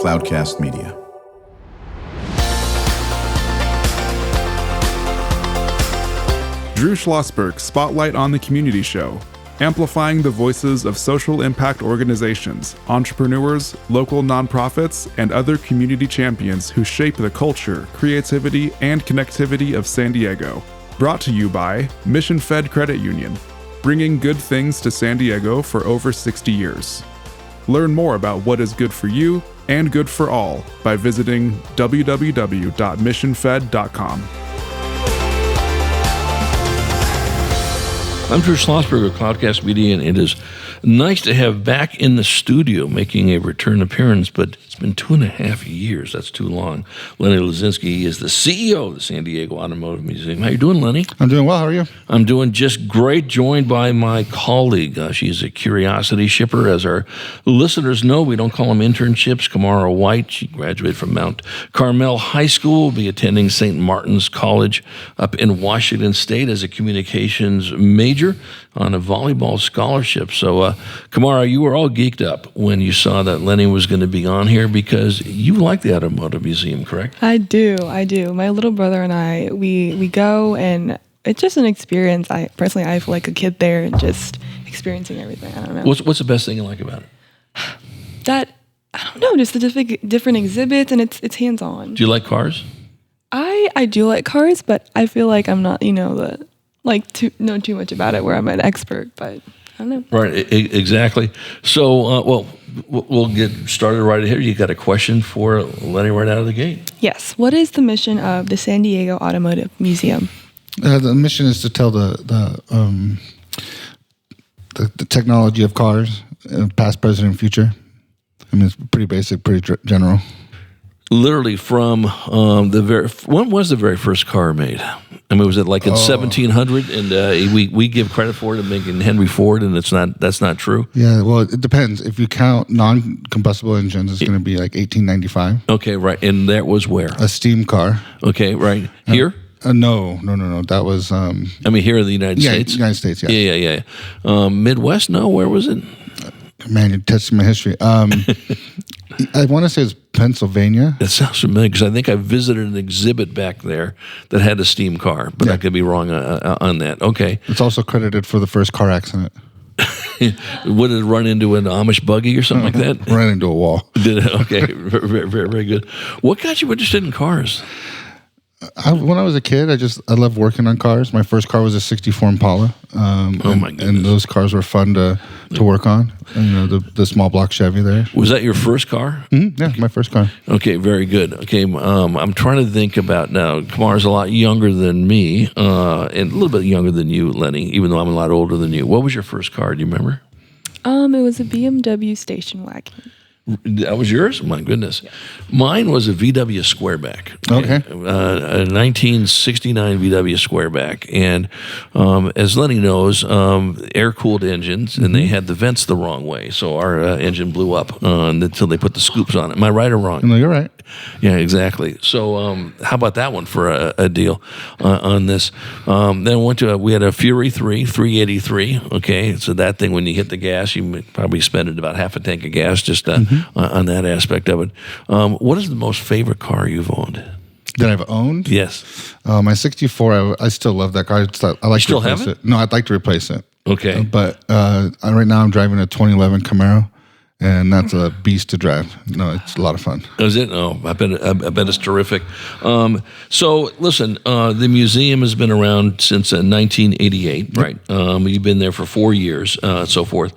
Cloudcast Media. Drew Schlosberg Spotlight on the Community Show, amplifying the voices of social impact organizations, entrepreneurs, local nonprofits, and other community champions who shape the culture, creativity, and connectivity of San Diego. Brought to you by Mission Fed Credit Union, bringing good things to San Diego for over 60 years. Learn more about what is good for you and good for all by visiting www.missionfed.com. I'm Drew Schlosberg of Cloudcast Media, and it is nice to have back in the studio making a return appearance, but it's been 2.5 years. That's too long. Lenny Lazinski. He is the CEO of the San Diego Automotive Museum. How you doing, Lenny? I'm doing well. How are you? I'm doing just great, joined by my colleague. She's a curiosity shipper. As our listeners know, we don't call them internships. Kamara White, she graduated from Mount Carmel High School, will be attending St. Martin's College up in Washington State as a communications major on a volleyball scholarship. So, Kamara, you were all geeked up when you saw that Lenny was going to be on here because you like the Automotive Museum, correct? I do. My little brother and I, we go, and it's just an experience. I feel like a kid there and just experiencing everything. I don't know. What's the best thing you like about it? I don't know, just the different exhibits, and it's hands-on. Do you like cars? I do like cars, but I feel like I'm not, to know too much about it where I'm an expert, but I don't know. Right, exactly. So, we'll get started right here. You got a question for Lenny right out of the gate? Yes. What is the mission of the San Diego Automotive Museum? The mission is to tell the technology of cars, past, present, and future. I mean, it's pretty basic, pretty general. Literally from when was the very first car made? I mean, was it like in 1700? And we give credit for it in making Henry Ford, and that's not true. Yeah, well, it depends. If you count non-combustible engines, it's going to be like 1895. Okay, right, and that was where? A steam car. Okay, right here. No. That was. I mean, here in the United States. United States. Yeah. Yeah. Midwest? No, where was it? Man, you're testing my history. I want to say it's Pennsylvania. That sounds familiar because I think I visited an exhibit back there that had a steam car, but I could be wrong on that. Okay. It's also credited for the first car accident. Would it run into an Amish buggy or something like that? Ran into a wall. Did it? Okay. Very, very, very good. What got you interested in cars? When I was a kid, I loved working on cars. My first car was a '64 Impala. My goodness. And those cars were fun to work on. And, the small block Chevy there. Was that your first car? Mm-hmm. Yeah, my first car. Okay, very good. Okay, I'm trying to think about now. Kamara's a lot younger than me, and a little bit younger than you, Lenny, even though I'm a lot older than you. What was your first car? Do you remember? It was a BMW station wagon. That was yours? My goodness. Yeah. Mine was a VW Squareback. Okay. A 1969 VW Squareback. And as Lenny knows, air-cooled engines, and they had the vents the wrong way. So our engine blew up until they put the scoops on it. Am I right or wrong? No, you're right. Yeah, exactly. So how about that one for a deal on this? Then we had a Fury 383. Okay, so that thing, when you hit the gas, you probably spend about half a tank of gas just on that aspect of it. What is the most favorite car you've owned? That I've owned? Yes. My '64. I still love that car. I like to replace it. No, I'd like to replace it. Okay. But right now I'm driving a 2011 Camaro. And that's a beast to drive. No, it's a lot of fun. Is it? Oh, I bet it's terrific. So, listen, the museum has been around since 1988, right? You've been there for 4 years, so forth.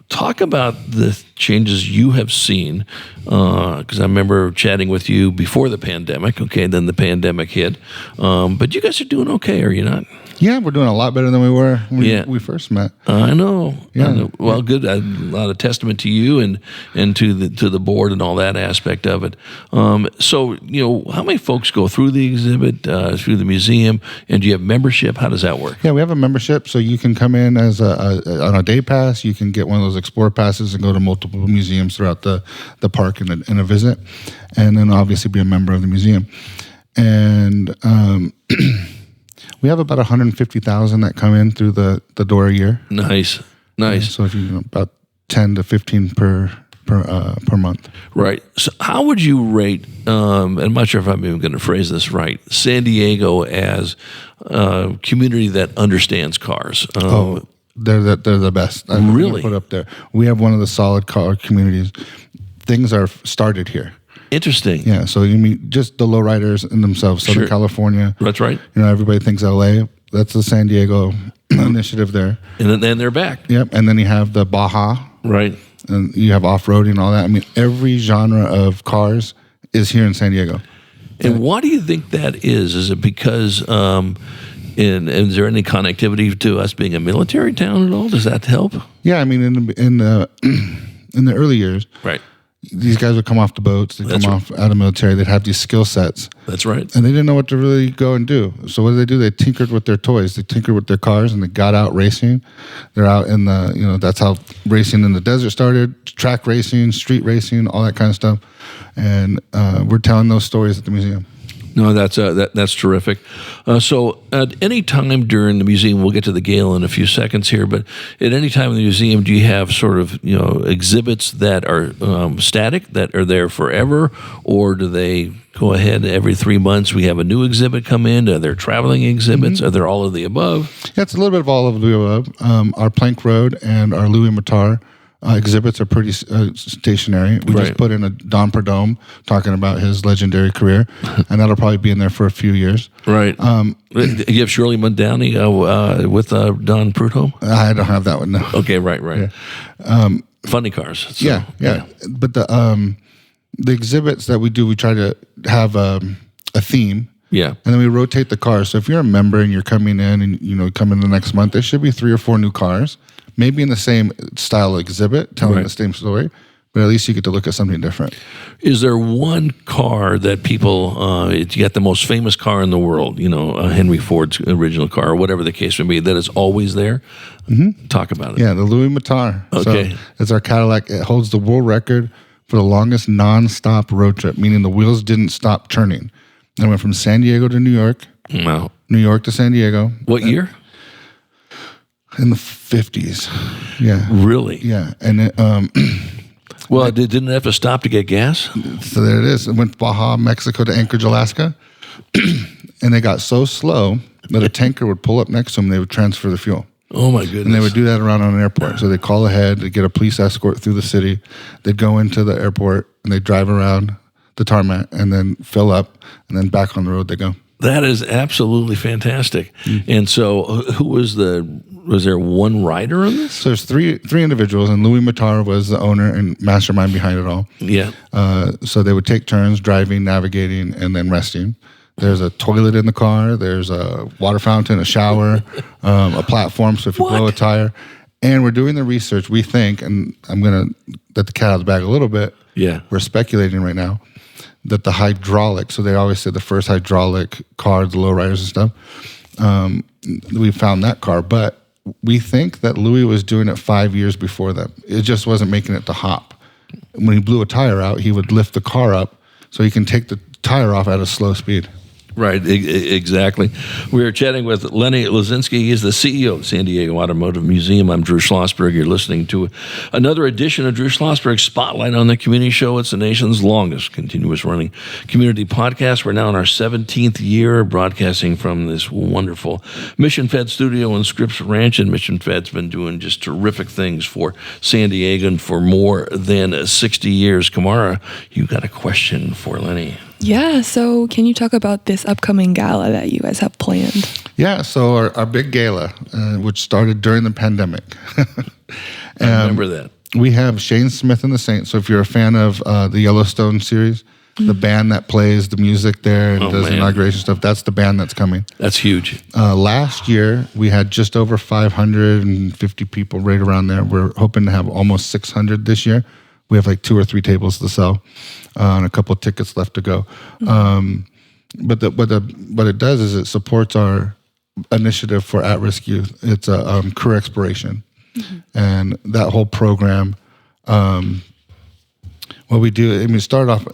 Talk about the changes you have seen, because I remember chatting with you before the pandemic. Okay, then the pandemic hit, but you guys are doing okay, are you not? Yeah, we're doing a lot better than we were when we first met. I know. Yeah. I know. Well, good. A lot of testament to you and to the board and all that aspect of it. So, how many folks go through the exhibit, through the museum, and do you have membership? How does that work? Yeah, we have a membership, so you can come in as on a day pass. You can get one of those Explore passes and go to multiple museums throughout the park in a visit, and then obviously be a member of the museum. And we have about 150,000 that come in through the door a year. Nice. So if you about 10 to 15 per per month. Right. So how would you rate, and I'm not sure if I'm even going to phrase this right, San Diego as a community that understands cars? They're the best. I'm Really? gonna put up there. We have one of the solid car communities. Things are started here. Interesting. Yeah, so you meet just the lowriders in themselves, Southern Sure. California. That's right. Everybody thinks LA. That's the San Diego initiative there. And then they're back. Yep, and then you have the Baja, Right. and you have off-roading and all that. I mean, every genre of cars is here in San Diego. And why do you think that is? Is it because, is there any connectivity to us being a military town at all? Does that help? Yeah, I mean, in the early years, Right. these guys would come off the boats, they'd That's come right. off out of military, they'd have these skill sets, That's right. and they didn't know what to really go and do. So what did? They tinkered with their toys, they tinkered with their cars, and they got out racing. They're out in the, that's how racing in the desert started, track racing, street racing, all that kind of stuff. And we're telling those stories at the museum. No, that's terrific. So at any time during the museum, we'll get to the gala in a few seconds here, but at any time in the museum, do you have sort of, exhibits that are static, that are there forever, or do they go ahead every 3 months? We have a new exhibit come in. Are there traveling exhibits? Are there all of the above? Yeah, it's a little bit of all of the above. Our Plank Road and our Louis Matar exhibits are pretty stationary. We Right. just put in a Don Perdome talking about his legendary career, and that'll probably be in there for a few years. Right. You have Shirley Mundowney with Don Prudhomme? I don't have that one, no. Okay, right. Funny cars. So, Yeah. But the exhibits that we do, we try to have a theme. Yeah. And then we rotate the cars. So if you're a member and you're coming in and come in the next month, there should be 3 or 4 new cars, maybe in the same style exhibit, telling Right. the same story, but at least you get to look at something different. Is there one car that people, you got the most famous car in the world, Henry Ford's original car, or whatever the case may be, that is always there? Mm-hmm. Talk about it. Yeah, the Louis Matar. Okay. So it's our Cadillac. It holds the world record for the longest non-stop road trip, meaning the wheels didn't stop turning. It went from San Diego to New York, Wow. New York to San Diego. What year? In the 50s. Yeah. Really? Yeah. And it, Well, it didn't have to stop to get gas? so there it is. It went Baja, Mexico to Anchorage, Alaska. And they got so slow that a tanker would pull up next to them. They would transfer the fuel. Oh, my goodness. And they would do that around on an airport. So they'd call ahead, they'd get a police escort through the city. They'd go into the airport and they'd drive around the tarmac and then fill up and then back on the road they go. That is absolutely fantastic. And so was there one rider on this? So there's three individuals, and Louis Matar was the owner and mastermind behind it all. Yeah. So they would take turns driving, navigating, and then resting. There's a toilet in the car. There's a water fountain, a shower, a platform. So if you blow a tire, and we're doing the research, we think, and I'm going to let the cat out of the bag a little bit. Yeah. We're speculating right now that the hydraulic, so they always said the first hydraulic car, the lowriders and stuff, we found that car, but we think that Louis was doing it 5 years before that. It just wasn't making it to hop. When he blew a tire out, he would lift the car up so he can take the tire off at a slow speed. Right, exactly. We are chatting with Lenny Lazinski. He is the CEO of San Diego Automotive Museum. I'm Drew Schlosberg. You're listening to another edition of Drew Schlosberg's Spotlight on the Community Show. It's the nation's longest continuous running community podcast. We're now in our 17th year broadcasting from this wonderful Mission Fed studio in Scripps Ranch. And Mission Fed's been doing just terrific things for San Diego and for more than 60 years. Kamara, you got a question for Lenny. Yeah, so can you talk about this upcoming gala that you guys have planned? Yeah, so our big gala, which started during the pandemic. I remember that. We have Shane Smith and the Saints. So if you're a fan of the Yellowstone series, the band that plays the music there and does inauguration stuff, that's the band that's coming. That's huge. Last year, we had just over 550 people right around there. We're hoping to have almost 600 this year. We have like 2 or 3 tables to sell and a couple of tickets left to go. But what it does is it supports our initiative for at-risk youth. It's a career exploration. And that whole program, what we do, I mean, start off,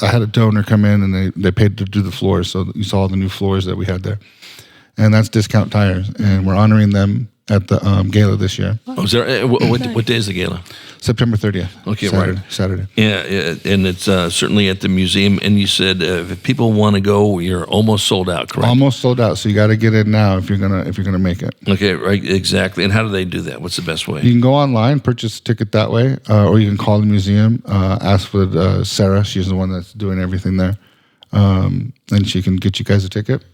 I had a donor come in and they paid to do the floors. So you saw all the new floors that we had there. And that's Discount Tires. And we're honoring them at the gala this year. Oh, is there, what day is the gala? September 30th. Okay, Saturday. Yeah, and it's certainly at the museum. And you said if people want to go, you're almost sold out, correct? Almost sold out. So you got to get in now if you're gonna make it. Okay, right, exactly. And how do they do that? What's the best way? You can go online, purchase a ticket that way, or you can call the museum, ask for Sarah. She's the one that's doing everything there, and she can get you guys a ticket,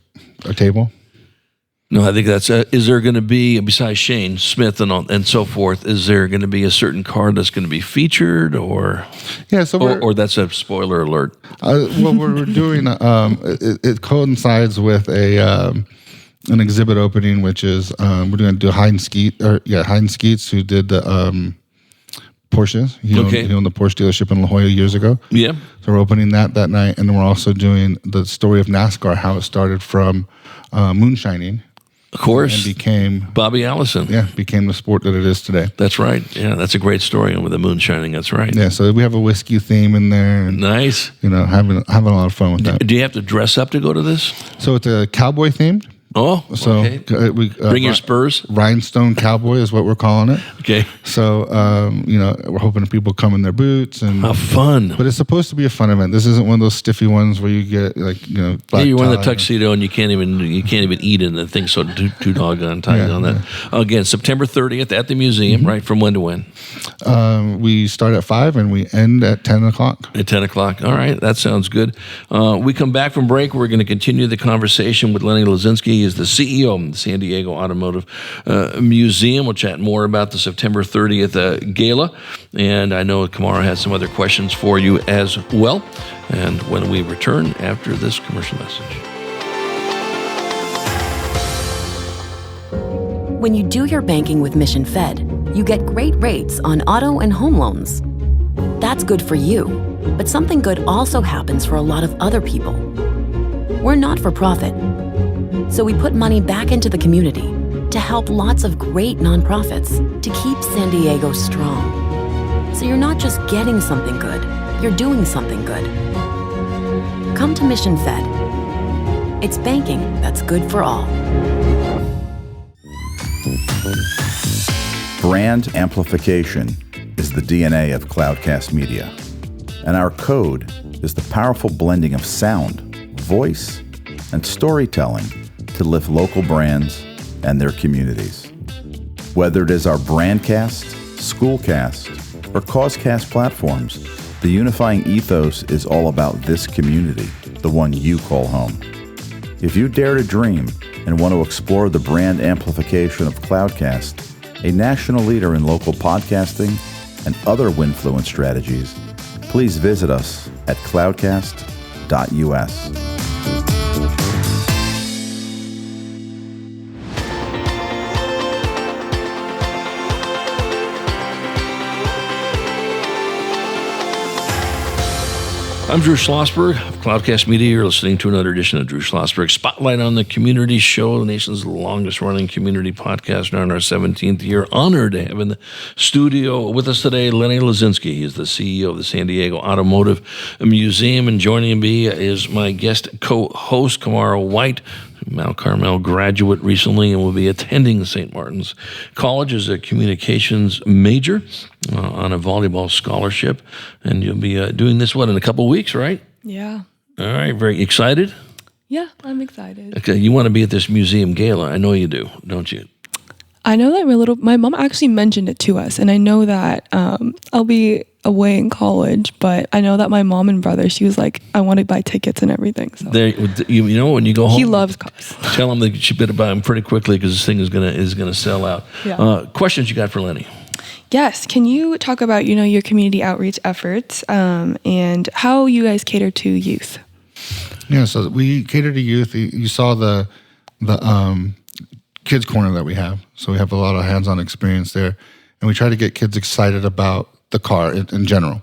a table. No, I think that's. Is there going to be, besides Shane Smith and so forth, is there going to be a certain car that's going to be featured, or yeah? So or that's a spoiler alert. What we're doing, it coincides with an exhibit opening, which is we're going to do Heinz Skeets, who did the Porsches. He owned the Porsche dealership in La Jolla years ago. Yeah. So we're opening that night, and then we're also doing the story of NASCAR, how it started from moonshining. Of course. And became Bobby Allison. Yeah, became the sport that it is today. That's right. Yeah, that's a great story with the moon shining. That's right. Yeah, so we have a whiskey theme in there. And, nice. Having a lot of fun with that. Do you have to dress up to go to this? So it's a cowboy themed. Oh, so okay. We bring your spurs. Rhinestone cowboy is what we're calling it. Okay. So we're hoping that people come in their boots and how fun. But it's supposed to be a fun event. This isn't one of those stiffy ones where you get black you're wearing the tuxedo and you can't even eat in the thing. So too doggone tight on that. Yeah. Again, September 30th at the museum. Right, from when to when? We start at 5 and we end at 10 o'clock. At 10 o'clock. All right, that sounds good. We come back from break. We're going to continue the conversation with Lenny Lazinski. He is the CEO of the San Diego Automotive Museum. We'll chat more about the September 30th gala. And I know Kamara has some other questions for you as well. And when we return after this commercial message. When you do your banking with Mission Fed, you get great rates on auto and home loans. That's good for you, but something good also happens for a lot of other people. We're not for profit, so we put money back into the community to help lots of great nonprofits to keep San Diego strong. So you're not just getting something good, you're doing something good. Come to Mission Fed. It's banking that's good for all. Brand amplification is the DNA of Cloudcast Media, and our code is the powerful blending of sound, voice, and storytelling to lift local brands and their communities. Whether it is our Brandcast, Schoolcast, or Causecast platforms, the unifying ethos is all about this community, the one you call home. If you dare to dream and want to explore the brand amplification of Cloudcast, a national leader in local podcasting and other Winfluence strategies, please visit us at cloudcast.us. I'm Drew Schlosberg of Cloudcast Media. You're listening to another edition of Drew Schlosberg Spotlight on the Community Show, the nation's longest-running community podcast, now in our 17th year. Honored to have in the studio with us today Lenny Lazinski. He's the CEO of the San Diego Automotive Museum, and joining me is my guest co-host, Kamara White, Mount Carmel graduate recently and will be attending St. Martin's College as a communications major on a volleyball scholarship. And you'll be doing this, in a couple of weeks, right? Yeah. All right. Very excited? Yeah, I'm excited. Okay. You want to be at this museum gala. I know you do, don't you? I know that my mom actually mentioned it to us, and I know that I'll be away in college, but I know that my mom and brother, she was like, I want to buy tickets and everything. So. When you go home, he loves cars. Tell him that you better buy them pretty quickly because this thing is gonna sell out. Yeah. Questions you got for Lenny? Yes. Can you talk about your community outreach efforts and how you guys cater to youth? Yeah, so we cater to youth. You saw the kids corner that we have. So we have a lot of hands-on experience there. And we try to get kids excited about the car in general.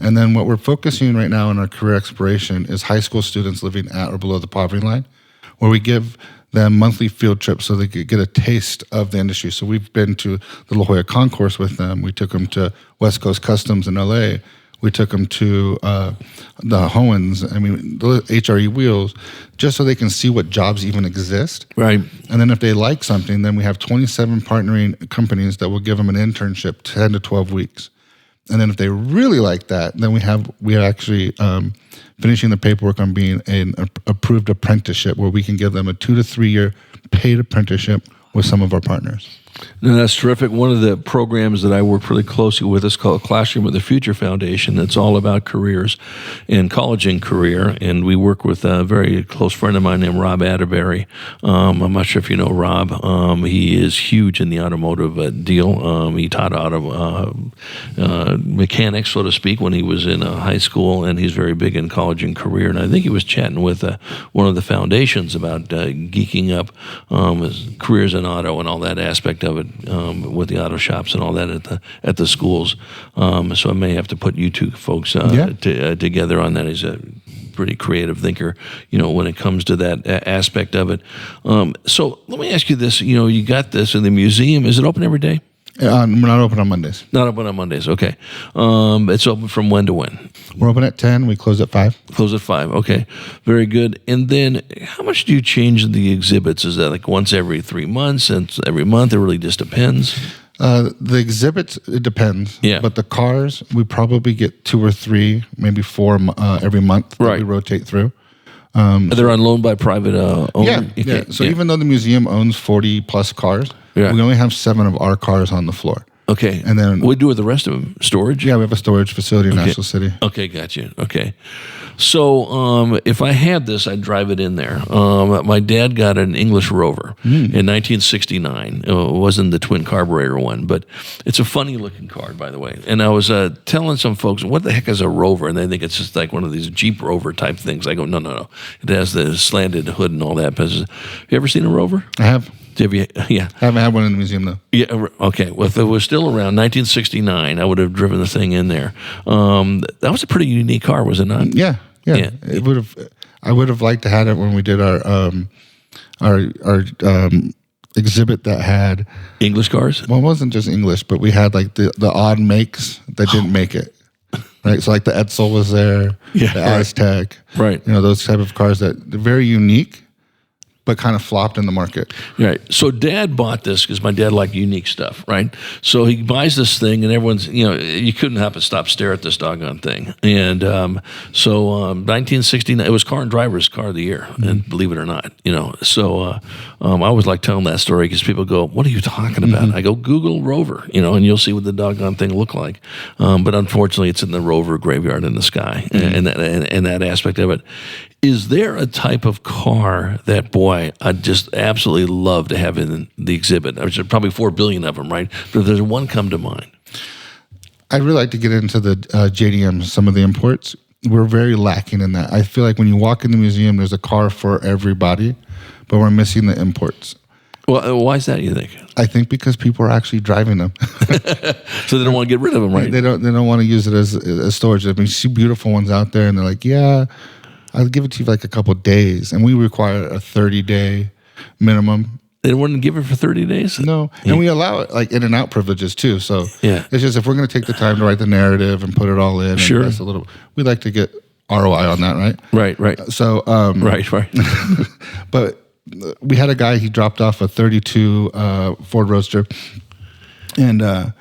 And then what we're focusing right now in our career exploration is high school students living at or below the poverty line, where we give them monthly field trips so they could get a taste of the industry. So we've been to the La Jolla Concourse with them. We took them to West Coast Customs in LA. We took them to the Hohens, the HRE wheels, just so they can see what jobs even exist. Right. And then if they like something, then we have 27 partnering companies that will give them an internship 10 to 12 weeks. And then if they really like that, then we are actually finishing the paperwork on being an approved apprenticeship, where we can give them a 2 to 3 year paid apprenticeship with some of our partners. No, that's terrific. One of the programs that I work really closely with is called Classroom of the Future Foundation. It's all about careers and college and career. And we work with a very close friend of mine named Rob Atterbury. I'm not sure if you know Rob. He is huge in the automotive deal. He taught mechanics, so to speak, when he was in high school, and he's very big in college and career. And I think he was chatting with one of the foundations about geeking up careers in auto and all that aspect of it, with the auto shops and all that at the schools. So I may have to put you two folks together on that. He's a pretty creative thinker, when it comes to that aspect of it. So let me ask you this: you got this in the museum. Is it open every day? We're not open on Mondays. Not open on Mondays. Okay. It's open from when to when? We're open at 10. We close at 5. Close at 5. Okay. Very good. And then how much do you change the exhibits? Is that like once every 3 months and every month? It really just depends. The exhibits, it depends. Yeah. But the cars, we probably get 2 or 3, maybe 4 every month that we rotate through. They're on loan by private owner? Yeah. So even though the museum owns 40 plus cars, we only have 7 of our cars on the floor. Okay. And then what do we do with the rest of them? Storage? Yeah, we have a storage facility in National City. Okay, gotcha. Okay. So if I had this, I'd drive it in there. My dad got an English Rover in 1969. It wasn't the twin carburetor one, but it's a funny looking car, by the way. And I was telling some folks, what the heck is a Rover? And they think it's just like one of these Jeep Rover type things. I go, no. It has the slanted hood and all that. Have you ever seen a Rover? I have. Yeah. I haven't had one in the museum, though. Yeah, okay. Well, if it was still around 1969, I would have driven the thing in there. That was a pretty unique car, was it not? Yeah. It would have. I would have liked to have it when we did our exhibit that had English cars. Well, it wasn't just English, but we had like the odd makes that didn't make it. Right, so like the Edsel was there, the Aztec, right? Those type of cars that are very unique, but kind of flopped in the market. Right. So Dad bought this because my dad liked unique stuff, right? So he buys this thing, and everyone's, you couldn't help but stop stare at this doggone thing. And so 1969, it was Car and Driver's Car of the Year, and believe it or not, So I always like telling that story because people go, "What are you talking about?" I go, "Google Rover," and you'll see what the doggone thing looked like. But unfortunately, it's in the Rover graveyard in the sky, and that aspect of it. Is there a type of car that, boy, I'd just absolutely love to have in the exhibit? There's probably 4 billion of them, right? But if there's one come to mind. I'd really like to get into the JDM, some of the imports. We're very lacking in that. I feel like when you walk in the museum, there's a car for everybody, but we're missing the imports. Well, why is that, you think? I think because people are actually driving them. So they don't want to get rid of them, right? They don't want to use it as storage. I mean, you see beautiful ones out there, and they're like, yeah, I'll give it to you like a couple of days. And we require a 30-day minimum. They wouldn't give it for 30 days? No. And we allow it like in and out privileges too. So it's just if we're going to take the time to write the narrative and put it all in, and invest a little, we'd like to get ROI on that, right? Right. So, right. But we had a guy, he dropped off a 32 Ford Roadster, and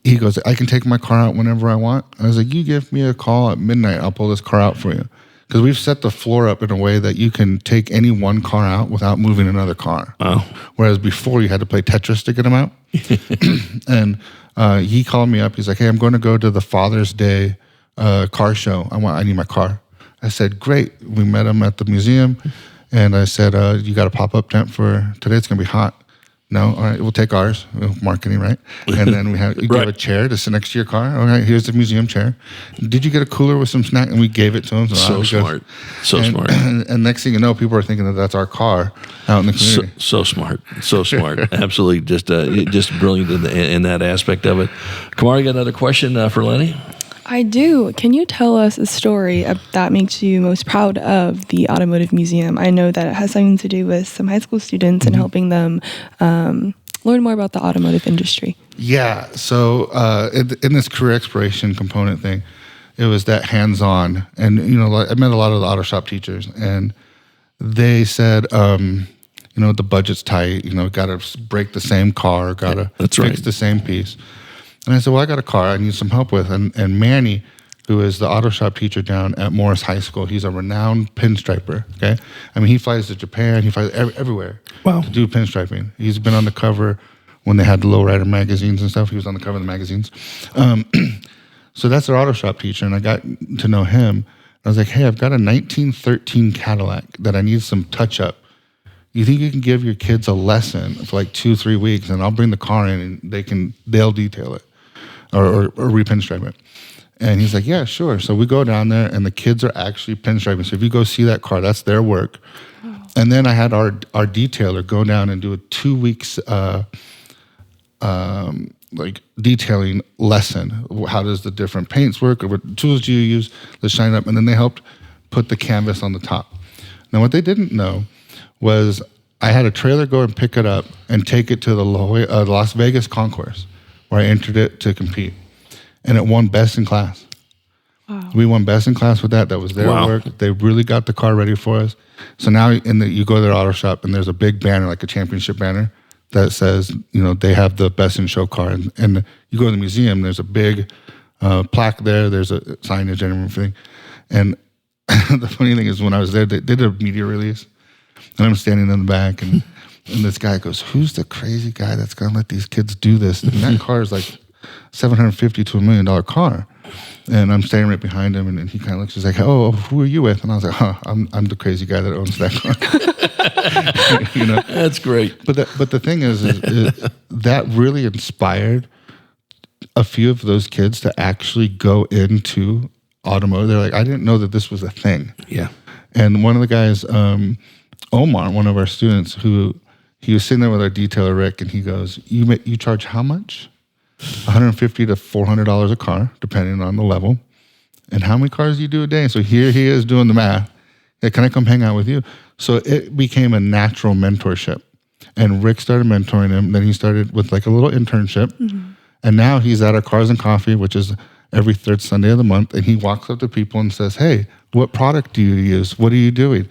he goes, I can take my car out whenever I want. I was like, you give me a call at midnight, I'll pull this car out for you. Because we've set the floor up in a way that you can take any one car out without moving another car. Oh. Whereas before you had to play Tetris to get them out. And he called me up. He's like, hey, I'm going to go to the Father's Day car show. I need my car. I said, great. We met him at the museum. And I said, you got a pop-up tent for today? It's going to be hot. No, all right, we'll take ours, marketing, right? And then we have a chair to sit next to your car. All right, here's the museum chair. Did you get a cooler with some snack? And we gave it to him. So smart. Smart. And next thing you know, people are thinking that that's our car out in the community. So smart. Absolutely, just brilliant in that aspect of it. Kamara, you got another question for Lenny? I do. Can you tell us a story that makes you most proud of the Automotive Museum? I know that it has something to do with some high school students and helping them learn more about the automotive industry. Yeah. So in this career exploration component thing, it was that hands-on. And, you know, I met a lot of the auto shop teachers, and they said, you know, the budget's tight, you know, got to break the same car, got to fix the same piece. And I said, well, I got a car I need some help with. And Manny, who is the auto shop teacher down at Morris High School, he's a renowned pinstriper, okay? I mean, he flies to Japan, he flies everywhere to do pinstriping. He's been on the cover when they had the lowrider magazines and stuff. He was on the cover of the magazines. So that's their auto shop teacher, and I got to know him. I was like, hey, I've got a 1913 Cadillac that I need some touch-up. You think you can give your kids a lesson for like 2-3 weeks, and I'll bring the car in, and they'll detail it or repinstripe it. And he's like, yeah, sure. So we go down there, and the kids are actually pinstriping. So if you go see that car, that's their work. Oh. And then I had our detailer go down and do a 2 weeks like detailing lesson. How does the different paints work? Or what tools do you use to shine up? And then they helped put the canvas on the top. Now, what they didn't know was I had a trailer go and pick it up and take it to the Las Vegas concourse, where I entered it to compete. And it won best in class. Wow. We won best in class with that. That was their work. They really got the car ready for us. So now you go to their auto shop, and there's a big banner, like a championship banner, that says, you know, they have the best in show car. And you go to the museum, there's a big plaque there, there's a signage and everything. And the funny thing is, when I was there, they did a media release, and I'm standing in the back, and this guy goes, who's the crazy guy that's going to let these kids do this? And that car is like $750,000 to $1 million car. And I'm standing right behind him, and he kind of looks, he's like, oh, who are you with? And I was like, I'm the crazy guy that owns that car. You know? That's great. But the thing is that really inspired a few of those kids to actually go into automotive. They're like, I didn't know that this was a thing. Yeah. And one of the guys, Omar, one of our students, he was sitting there with our detailer, Rick, and he goes, you charge how much? $150 to $400 a car, depending on the level. And how many cars do you do a day? So here he is doing the math. Hey, can I come hang out with you? So it became a natural mentorship. And Rick started mentoring him. Then he started with like a little internship. Mm-hmm. And now he's at our Cars and Coffee, which is every third Sunday of the month. And he walks up to people and says, hey, what product do you use? What are you doing?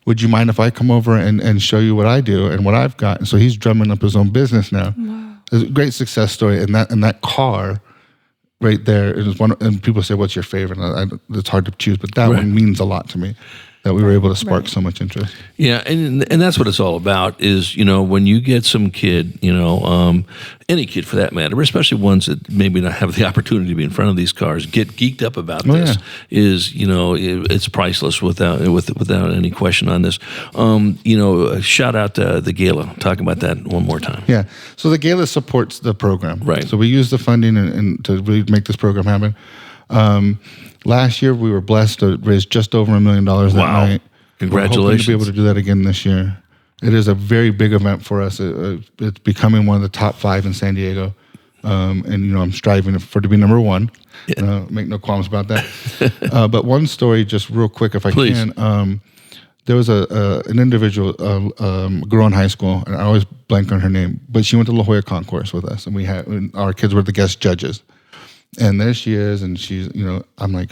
Would you mind if I come over and show you what I do and what I've got? And so he's drumming up his own business now. Wow. It's a great success story. And that car right there is one. And people say, what's your favorite? It's hard to choose, but that one means a lot to me, that we were able to spark so much interest. Yeah, and that's what it's all about is, you know, when you get some kid, you know, any kid for that matter, but especially ones that maybe not have the opportunity to be in front of these cars, get geeked up about this, is, you know, it's priceless without any question on this. You know, shout out to the Gala. Talk about that one more time. Yeah, so the Gala supports the program. Right. So we use the funding and to really make this program happen. Last year, we were blessed to raise just over $1 million that night. Congratulations. We're hoping to be able to do that again this year. It is a very big event for us. It's becoming one of the top 5 in San Diego. And, you know, I'm striving to be number 1. Yeah. Make no qualms about that. But one story, just real quick, if I can. There was an individual, girl in high school, and I always blank on her name, but she went to La Jolla Concourse with us, and our kids were the guest judges. And there she is, and she's, you know, I'm like,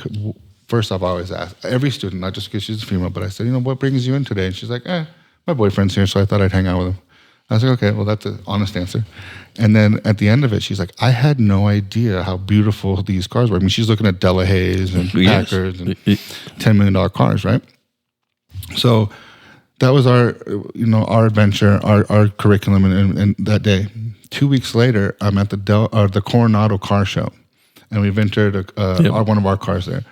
first off, I always ask every student, not just because she's a female, but I said, you know, what brings you in today? And she's like, my boyfriend's here, so I thought I'd hang out with him. I was like, okay, well, that's an honest answer. And then at the end of it, she's like, I had no idea how beautiful these cars were. I mean, she's looking at Delahaye's and Packards and $10 million cars, right? So that was our adventure, our curriculum, and that day. 2 weeks later, I'm at the Coronado car show. And we've entered one of our cars there.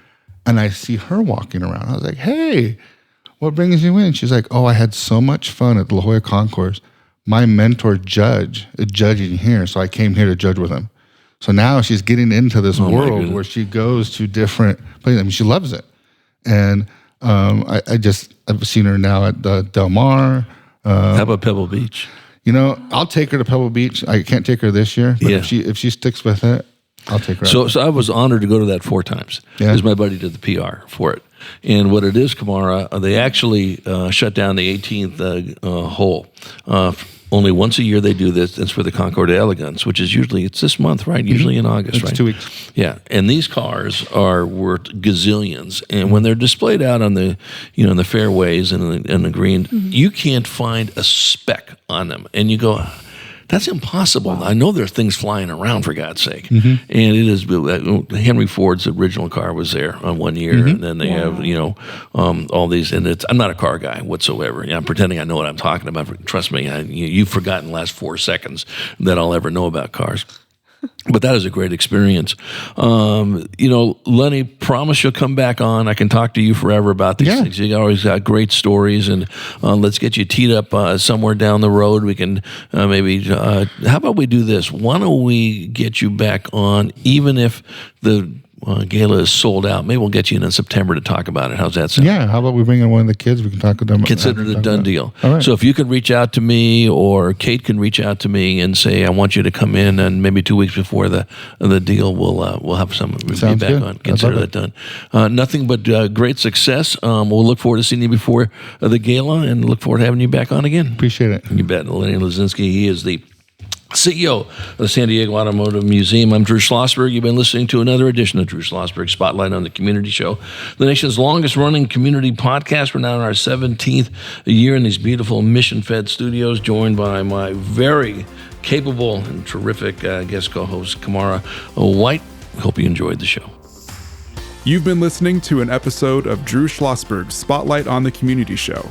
And I see her walking around. I was like, hey, what brings you in? She's like, oh, I had so much fun at the La Jolla Concourse. My mentor judging here, so I came here to judge with him. So now she's getting into this world where she goes to different places. I mean, she loves it. And I've seen her now at the Del Mar. How about Pebble Beach? You know, I'll take her to Pebble Beach. I can't take her this year, but if she sticks with it, I'll take her out. So I was honored to go to that 4 times because my buddy did the PR for it. And what it is, Kamara, they actually shut down the 18th hole only once a year they do this. It's for the Concorde Elegance, which is it's this month, right? Usually in August, It's right? 2 weeks. Yeah, and these cars are worth gazillions. And when they're displayed out on the, in the fairways and in the green, you can't find a speck on them. And you go, that's impossible. Wow. I know there's things flying around, for God's sake. And it is, Henry Ford's original car was there on 1 year, and then they have, all these, and I'm not a car guy whatsoever. I'm pretending I know what I'm talking about. Trust me, you've forgotten the last 4 seconds that I'll ever know about cars. But that is a great experience. Lenny, promise you'll come back on. I can talk to you forever about these things. You always got great stories, and let's get you teed up somewhere down the road. We can maybe, how about we do this? Why don't we get you back on, even if the gala is sold out? Maybe we'll get you in September to talk about it. How's that sound? Yeah, how about we bring in one of the kids? We can talk to them. Consider it a done deal. All right. So if you could reach out to me, or Kate can reach out to me and say, I want you to come in, and maybe 2 weeks before the deal, we'll have some be back good. on. Consider that done. Nothing but great success. We'll look forward to seeing you before the gala, and look forward to having you back on again. Appreciate it. You bet. Lenny Lazinski, he is the CEO of the San Diego Automotive Museum. I'm Drew Schlosberg. You've been listening to another edition of Drew Schlosberg Spotlight on the Community Show, the nation's longest-running community podcast. We're now in our 17th year in these beautiful mission-fed studios, joined by my very capable and terrific guest co-host, Kamara White. Hope you enjoyed the show. You've been listening to an episode of Drew Schlosberg's Spotlight on the Community Show,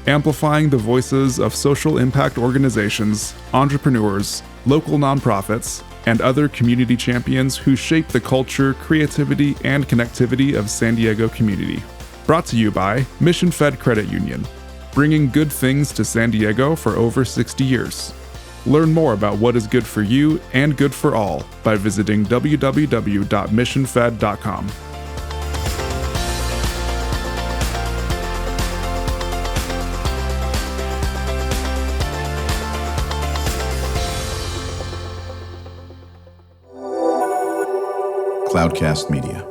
amplifying the voices of social impact organizations, entrepreneurs, local nonprofits, and other community champions who shape the culture, creativity, and connectivity of San Diego community. Brought to you by Mission Fed Credit Union, bringing good things to San Diego for over 60 years. Learn more about what is good for you and good for all by visiting www.missionfed.com. Cloudcast Media.